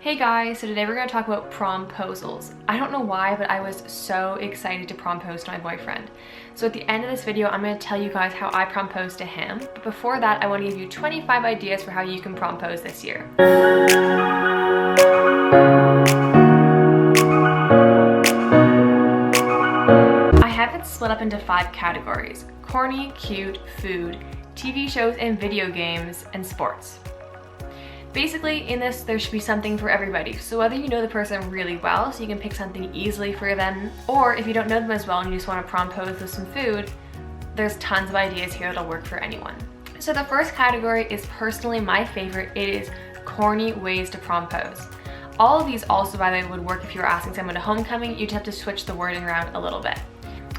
Hey guys, so today we're going to talk about promposals. I don't know why, but I was so excited to propose to my boyfriend. So at the end of this video, I'm going to tell you guys how I proposed to him. But before that, I want to give you 25 ideas for how you can propose this year. I have it split up into 5 categories: corny, cute, food, TV shows and video games, and sports. Basically, in this, there should be something for everybody. So whether you know the person really well, so you can pick something easily for them, or if you don't know them as well and you just want to propose with some food, there's tons of ideas here that'll work for anyone. So the first category is personally my favorite. It is corny ways to propose. All of these also, by the way, would work if you were asking someone to homecoming. You'd have to switch the wording around a little bit.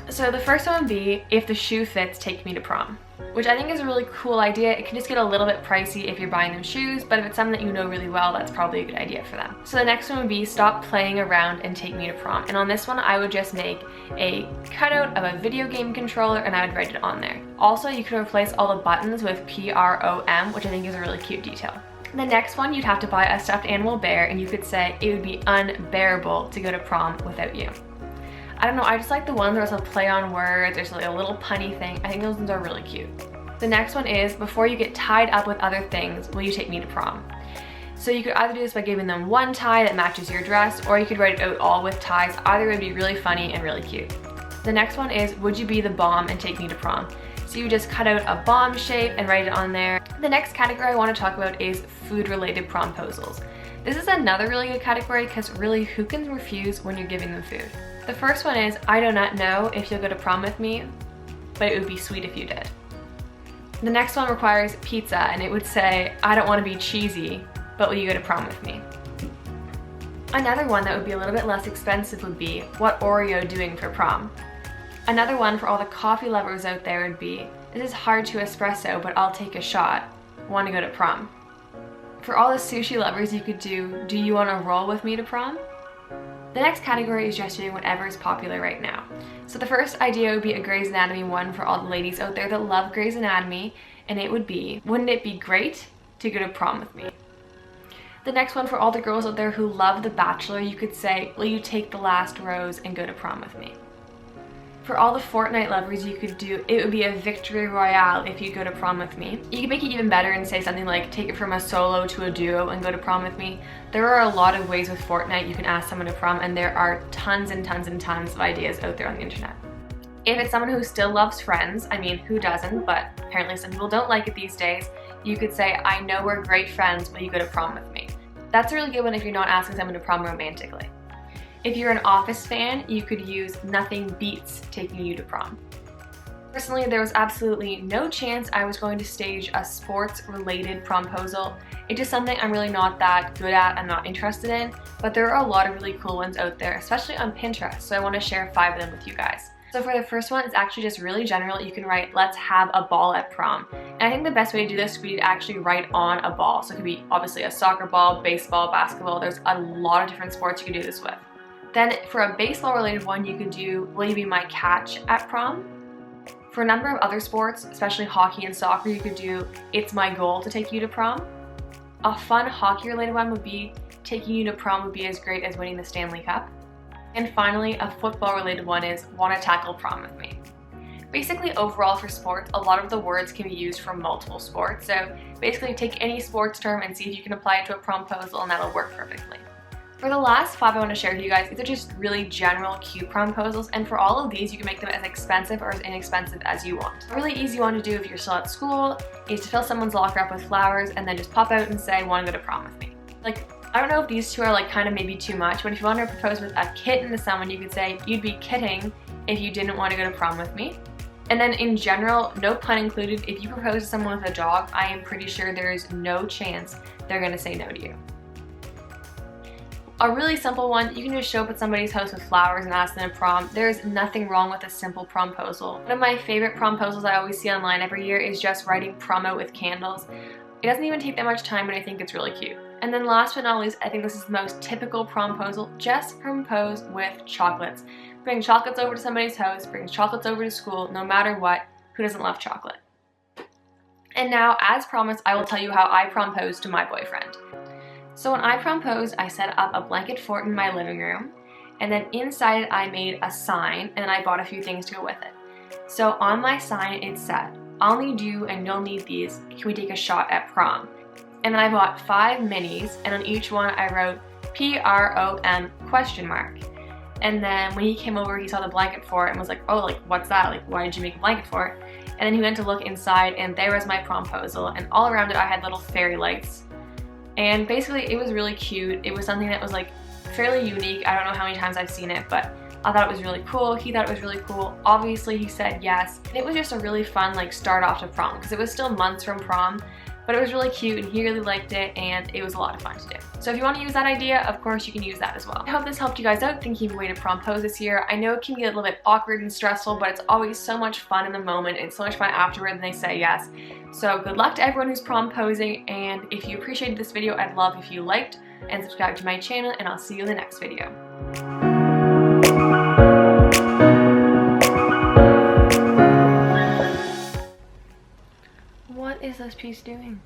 So the first one would be, if the shoe fits, take me to prom. Which I think is a really cool idea. It can just get a little bit pricey if you're buying them shoes, but if it's someone that you know really well, that's probably a good idea for them. So the next one would be, stop playing around and take me to prom. And on this one, I would just make a cutout of a video game controller and I would write it on there. Also, you can replace all the buttons with PROM, which I think is a really cute detail. The next one, you'd have to buy a stuffed animal bear and you could say it would be unbearable to go to prom without you. I don't know, I just like the ones where it's a play on words, there's like a little punny thing. I think those ones are really cute. The next one is, before you get tied up with other things, will you take me to prom? So you could either do this by giving them one tie that matches your dress, or you could write it out all with ties. Either would be really funny and really cute. The next one is, would you be the bomb and take me to prom? So you just cut out a bomb shape and write it on there. The next category I want to talk about is food-related promposals. This is another really good category because really, who can refuse when you're giving them food? The first one is, I do not know if you'll go to prom with me, but it would be sweet if you did. The next one requires pizza and it would say, I don't want to be cheesy, but will you go to prom with me? Another one that would be a little bit less expensive would be, what Oreo doing for prom? Another one for all the coffee lovers out there would be, this is hard to espresso, but I'll take a shot. Want to go to prom? For all the sushi lovers, you could do you want to roll with me to prom? The next category is just doing whatever is popular right now. So the first idea would be a Grey's Anatomy one for all the ladies out there that love Grey's Anatomy, and it would be, wouldn't it be great to go to prom with me? The next one for all the girls out there who love The Bachelor, you could say, will you take the last rose and go to prom with me? For all the Fortnite lovers, you could do, it would be a victory royale if you go to prom with me. You could make it even better and say something like, take it from a solo to a duo and go to prom with me. There are a lot of ways with Fortnite you can ask someone to prom, and there are tons and tons and tons of ideas out there on the internet. If it's someone who still loves Friends, I mean, who doesn't, but apparently some people don't like it these days, you could say, I know we're great friends, will you go to prom with me? That's a really good one if you're not asking someone to prom romantically. If you're an Office fan, you could use nothing beats taking you to prom. Personally, there was absolutely no chance I was going to stage a sports-related promposal. It's just something I'm really not that good at, I'm not interested in, but there are a lot of really cool ones out there, especially on Pinterest, so I want to share 5 of them with you guys. So for the first one, it's actually just really general. You can write, let's have a ball at prom. And I think the best way to do this would be to actually write on a ball. So it could be obviously a soccer ball, baseball, basketball. There's a lot of different sports you can do this with. Then for a baseball related one, you could do, will you be my catch at prom? For a number of other sports, especially hockey and soccer, you could do, it's my goal to take you to prom. A fun hockey related one would be, taking you to prom would be as great as winning the Stanley Cup. And finally, a football related one is, want to tackle prom with me. Basically, overall for sports, a lot of the words can be used for multiple sports. So basically take any sports term and see if you can apply it to a promposal, and that'll work perfectly. For the last 5 I want to share with you guys, these are just really general cute promposals, and for all of these you can make them as expensive or as inexpensive as you want. A really easy one to do if you're still at school is to fill someone's locker up with flowers and then just pop out and say, want to go to prom with me. Like, I don't know if these two are like kind of maybe too much, but if you want to propose with a kitten to someone, you could say, you'd be kidding if you didn't want to go to prom with me. And then in general, no pun included, if you propose to someone with a dog, I am pretty sure there is no chance they're going to say no to you. A really simple one, you can just show up at somebody's house with flowers and ask them to prom. There's nothing wrong with a simple promposal. One of my favorite promposals I always see online every year is just writing promo with candles. It doesn't even take that much time, but I think it's really cute. And then last but not least, I think this is the most typical promposal, just propose with chocolates. Bring chocolates over to somebody's house, bring chocolates over to school, no matter what. Who doesn't love chocolate? And now, as promised, I will tell you how I proposed to my boyfriend. So when I proposed, I set up a blanket fort in my living room, and then inside it I made a sign, and then I bought a few things to go with it. So on my sign it said, "I'll need you and you'll need these. Can we take a shot at prom?" And then I bought 5 minis, and on each one I wrote PROM ? And then when he came over, he saw the blanket fort and was like, "Oh, like what's that? Like why did you make a blanket fort?" And then he went to look inside, and there was my promposal, and all around it I had little fairy lights. And basically it was really cute. It was something that was like fairly unique. I don't know how many times I've seen it, but I thought it was really cool. He thought it was really cool. Obviously he said yes. And it was just a really fun like start off to prom, because it was still months from prom, but it was really cute and he really liked it, and it was a lot of fun to do. So if you want to use that idea, of course you can use that as well. I hope this helped you guys out thinking of a way to prompose this year. I know it can get a little bit awkward and stressful, but it's always so much fun in the moment. It's so much fun afterward when they say yes. So good luck to everyone who's promposing, and if you appreciated this video, I'd love if you liked and subscribe to my channel, and I'll see you in the next video. What is this piece doing?